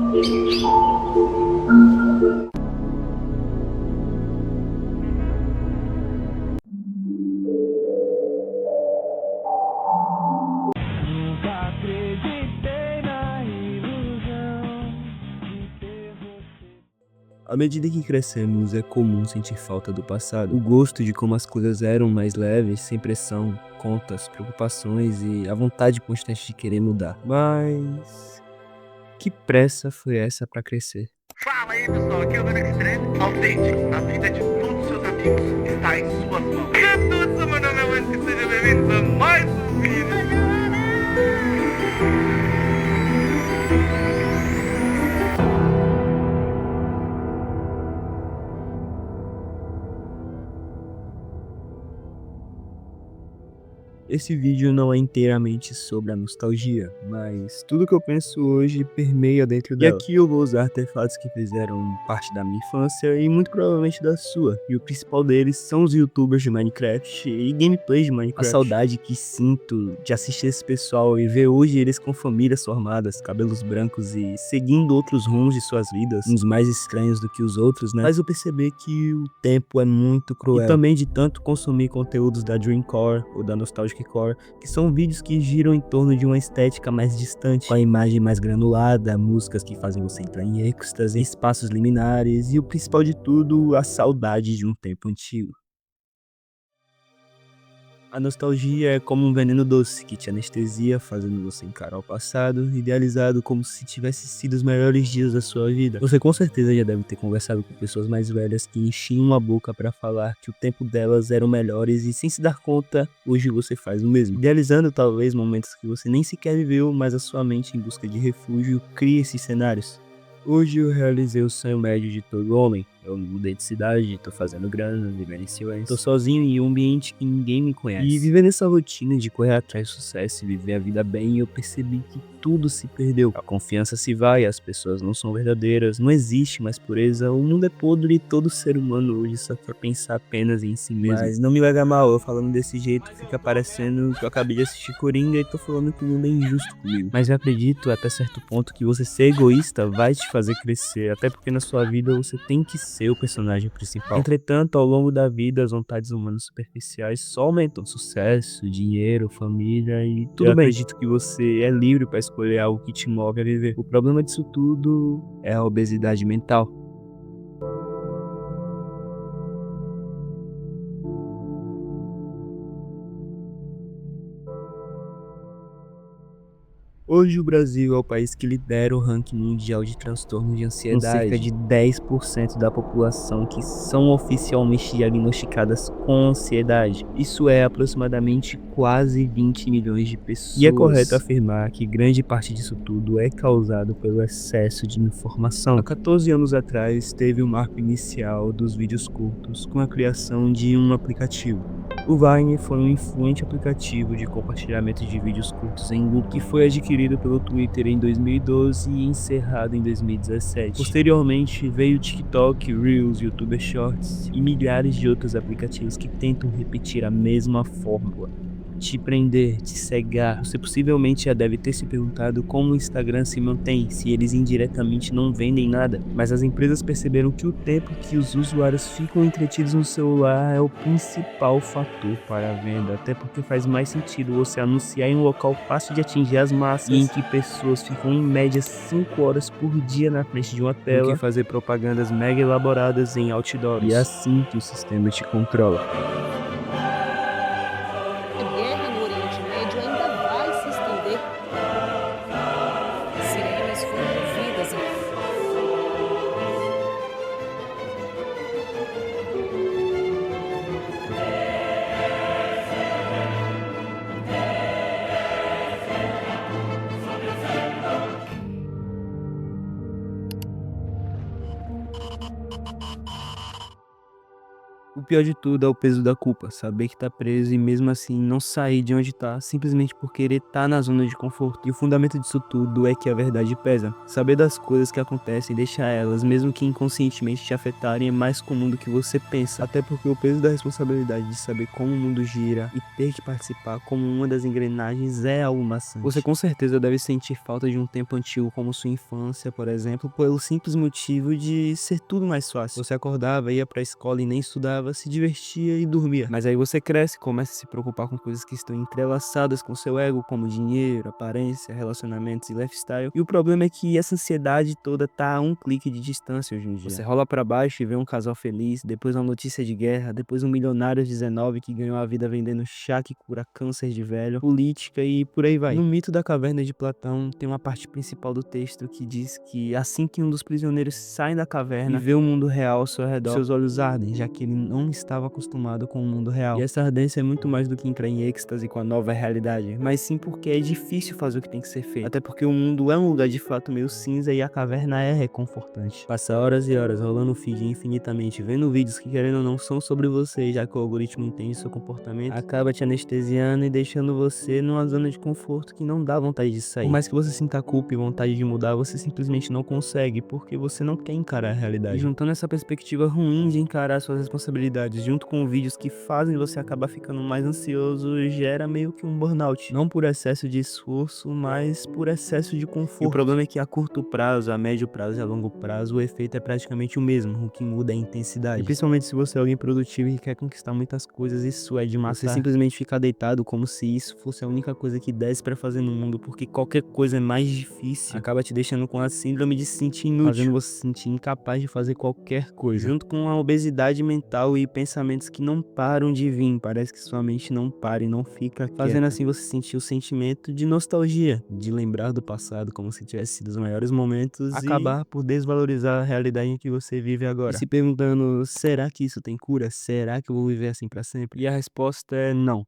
À medida que crescemos, é comum sentir falta do passado. O gosto de como as coisas eram mais leves, sem pressão, contas, preocupações e a vontade constante de querer mudar. Mas que pressa foi essa pra crescer? Fala aí pessoal, aqui é o Dano Extreme, autêntico, a vida de todos os seus amigos está em suas mãos. Cantuça, meu nome é Wendy, seja bem-vindo a mais um vídeo. Esse vídeo não é inteiramente sobre a nostalgia, mas tudo que eu penso hoje permeia dentro dela. E aqui eu vou usar artefatos que fizeram parte da minha infância e muito provavelmente da sua. E o principal deles são os youtubers de Minecraft e gameplays de Minecraft. A saudade que sinto de assistir esse pessoal e ver hoje eles com famílias formadas, cabelos brancos e seguindo outros rumos de suas vidas, uns mais estranhos do que os outros, né? Faz eu perceber que o tempo é muito cruel. E também de tanto consumir conteúdos da Dreamcore ou da Nostalgic Core, que são vídeos que giram em torno de uma estética mais distante, com a imagem mais granulada, músicas que fazem você entrar em êxtase, espaços liminares e o principal de tudo, a saudade de um tempo antigo. A nostalgia é como um veneno doce que te anestesia, fazendo você encarar o passado, idealizado como se tivesse sido os melhores dias da sua vida. Você com certeza já deve ter conversado com pessoas mais velhas que enchiam a boca pra falar que o tempo delas eram melhores e sem se dar conta, hoje você faz o mesmo. Idealizando talvez momentos que você nem sequer viveu, mas a sua mente em busca de refúgio cria esses cenários. Hoje eu realizei o sonho médio de todo homem. Eu mudei de cidade, tô fazendo grana, vivendo em silêncio. Tô sozinho em um ambiente que ninguém me conhece. E vivendo essa rotina de correr atrás do sucesso e viver a vida bem, eu percebi que tudo se perdeu. A confiança se vai, as pessoas não são verdadeiras, não existe mais pureza, o mundo é podre e todo ser humano hoje só quer pensar apenas em si mesmo. Mas não me leva mal, eu falando desse jeito fica parecendo que eu acabei de assistir Coringa e tô falando que o mundo é injusto comigo. Mas eu acredito até certo ponto que você ser egoísta vai te fazer crescer, até porque na sua vida você tem que ser o personagem principal. Entretanto, ao longo da vida, as vontades humanas superficiais só aumentam. Sucesso, dinheiro, família e tudo bem. Eu acredito que você é livre para escolher algo que te move a viver. O problema disso tudo é a obesidade mental. Hoje o Brasil é o país que lidera o ranking mundial de transtornos de ansiedade, com cerca de 10% da população que são oficialmente diagnosticadas com ansiedade. Isso é aproximadamente quase 20 milhões de pessoas. E é correto afirmar que grande parte disso tudo é causado pelo excesso de informação. Há 14 anos atrás teve o marco inicial dos vídeos curtos com a criação de um aplicativo. O Vine foi um influente aplicativo de compartilhamento de vídeos curtos em loop que foi adquirido pelo Twitter em 2012 e encerrado em 2017. Posteriormente veio o TikTok, Reels, YouTube Shorts e milhares de outros aplicativos que tentam repetir a mesma fórmula. Te prender, te cegar. Você possivelmente já deve ter se perguntado como o Instagram se mantém, se eles indiretamente não vendem nada. Mas as empresas perceberam que o tempo que os usuários ficam entretidos no celular é o principal fator para a venda, até porque faz mais sentido você anunciar em um local fácil de atingir as massas e em que pessoas ficam em média 5 horas por dia na frente de uma tela, do que fazer propagandas mega elaboradas em outdoors. E é assim que o sistema te controla. O pior de tudo é o peso da culpa, saber que tá preso e mesmo assim não sair de onde tá, simplesmente por querer tá na zona de conforto. E o fundamento disso tudo é que a verdade pesa. Saber das coisas que acontecem e deixar elas, mesmo que inconscientemente te afetarem, é mais comum do que você pensa. Até porque o peso da responsabilidade de saber como o mundo gira e ter que participar como uma das engrenagens é algo maçante. Você com certeza deve sentir falta de um tempo antigo como sua infância, por exemplo, pelo simples motivo de ser tudo mais fácil. Você acordava, ia pra escola e nem estudava, se divertia e dormia. Mas aí você cresce, começa a se preocupar com coisas que estão entrelaçadas com seu ego, como dinheiro, aparência, relacionamentos e lifestyle. E o problema é que essa ansiedade toda tá a um clique de distância hoje em dia. Você rola pra baixo e vê um casal feliz, depois uma notícia de guerra, depois um milionário de 19 que ganhou a vida vendendo chá que cura câncer de velho, política e por aí vai. No mito da caverna de Platão tem uma parte principal do texto que diz que assim que um dos prisioneiros sai da caverna e vê o mundo real ao seu redor, seus olhos ardem, já que ele não estava acostumado com o mundo real. E essa ardência é muito mais do que entrar em êxtase com a nova realidade, mas sim porque é difícil fazer o que tem que ser feito. Até porque o mundo é um lugar de fato meio cinza e a caverna é reconfortante. Passar horas e horas rolando o feed infinitamente, vendo vídeos que querendo ou não são sobre você, já que o algoritmo entende seu comportamento, acaba te anestesiando e deixando você numa zona de conforto que não dá vontade de sair. Por mais que você sinta culpa e vontade de mudar, você simplesmente não consegue, porque você não quer encarar a realidade. E juntando essa perspectiva ruim de encarar suas responsabilidades, junto com vídeos que fazem você acabar ficando mais ansioso, gera meio que um burnout. Não por excesso de esforço, mas por excesso de conforto. E o problema é que a curto prazo, a médio prazo e a longo prazo, o efeito é praticamente o mesmo, o que muda é a intensidade. E principalmente se você é alguém produtivo e quer conquistar muitas coisas, isso é de matar. Você simplesmente ficar deitado como se isso fosse a única coisa que desse pra fazer no mundo, porque qualquer coisa é mais difícil, acaba te deixando com a síndrome de se sentir inútil, fazendo você se sentir incapaz de fazer qualquer coisa. Junto com a obesidade mental e pensamentos que não param de vir, parece que sua mente não para e não fica quieta. Fazendo assim você sentir o sentimento de nostalgia, de lembrar do passado como se tivesse sido os maiores momentos, acabar por desvalorizar a realidade em que você vive agora. E se perguntando, será que isso tem cura? Será que eu vou viver assim pra sempre? E a resposta é não.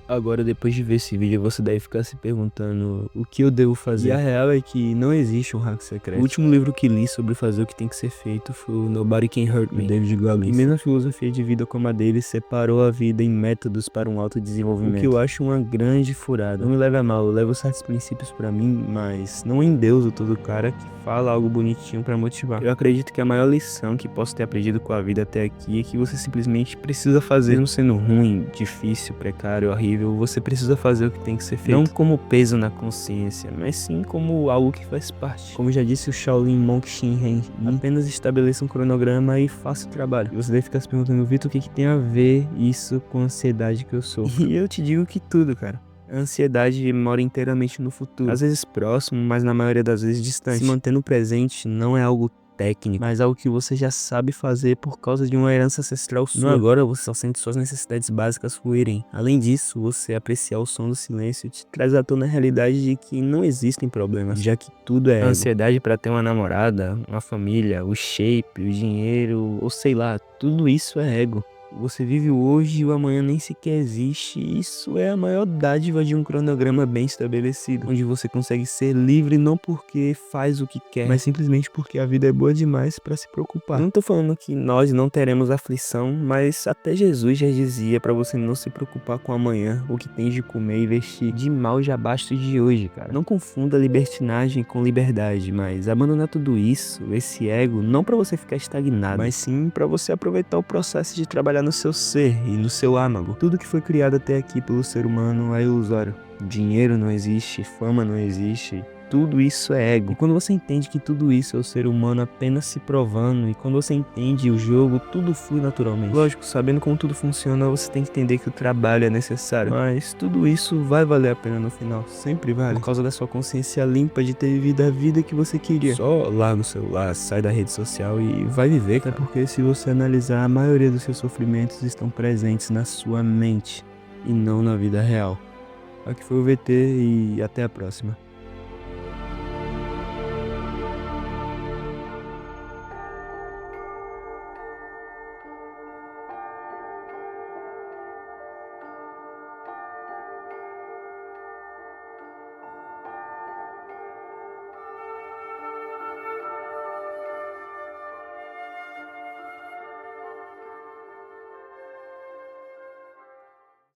Agora, depois de ver esse vídeo, você deve ficar se perguntando o que eu devo fazer. E a real é que não existe um hack secreto. O último livro que li sobre fazer o que tem que ser feito foi o Nobody Can Hurt Me, de David Goggins. E mesmo a filosofia de vida como a dele separou a vida em métodos para um autodesenvolvimento. O que eu acho uma grande furada. Não me leve a mal, eu levo certos princípios pra mim, mas não endeuso todo cara que fala algo bonitinho pra motivar. Eu acredito que a maior lição que posso ter aprendido com a vida até aqui é que você simplesmente precisa fazer, mesmo sendo ruim, difícil, precário, horrível. Você precisa fazer o que tem que ser feito. Não como peso na consciência, mas sim como algo que faz parte. Como já disse o Shaolin Monk Shin-Hen, apenas estabeleça um cronograma e faça o trabalho. E você deve ficar se perguntando, Vitor, o que tem a ver isso com a ansiedade que eu sou? E eu te digo que tudo, cara. A ansiedade mora inteiramente no futuro. Às vezes próximo, mas na maioria das vezes distante. Se manter no presente não é algo técnico, mas algo que você já sabe fazer por causa de uma herança ancestral sua. No agora você só sente suas necessidades básicas fluírem. Além disso, você apreciar o som do silêncio te traz à tona a realidade de que não existem problemas, já que tudo é ego. A ansiedade para ter uma namorada, uma família, o shape, o dinheiro, ou sei lá, tudo isso é ego. Você vive o hoje e o amanhã nem sequer existe. Isso é a maior dádiva de um cronograma bem estabelecido, onde você consegue ser livre não porque faz o que quer, mas simplesmente porque a vida é boa demais para se preocupar. Não tô falando que nós não teremos aflição, mas até Jesus já dizia para você não se preocupar com amanhã, o que tens de comer e vestir. De mal já basta o de hoje, cara. Não confunda libertinagem com liberdade, mas abandonar tudo isso, esse ego, não para você ficar estagnado, mas sim para você aproveitar o processo de trabalhar no seu ser e no seu âmago. Tudo que foi criado até aqui pelo ser humano é ilusório. Dinheiro não existe, fama não existe. Tudo isso é ego. E quando você entende que tudo isso é o ser humano apenas se provando, e quando você entende o jogo, tudo flui naturalmente. Lógico, sabendo como tudo funciona, você tem que entender que o trabalho é necessário. Mas tudo isso vai valer a pena no final. Sempre vale. Por causa da sua consciência limpa de ter vivido a vida que você queria. Só larga o celular, sai da rede social e vai viver, cara. Até porque se você analisar, a maioria dos seus sofrimentos estão presentes na sua mente e não na vida real. Aqui foi o VT e até a próxima.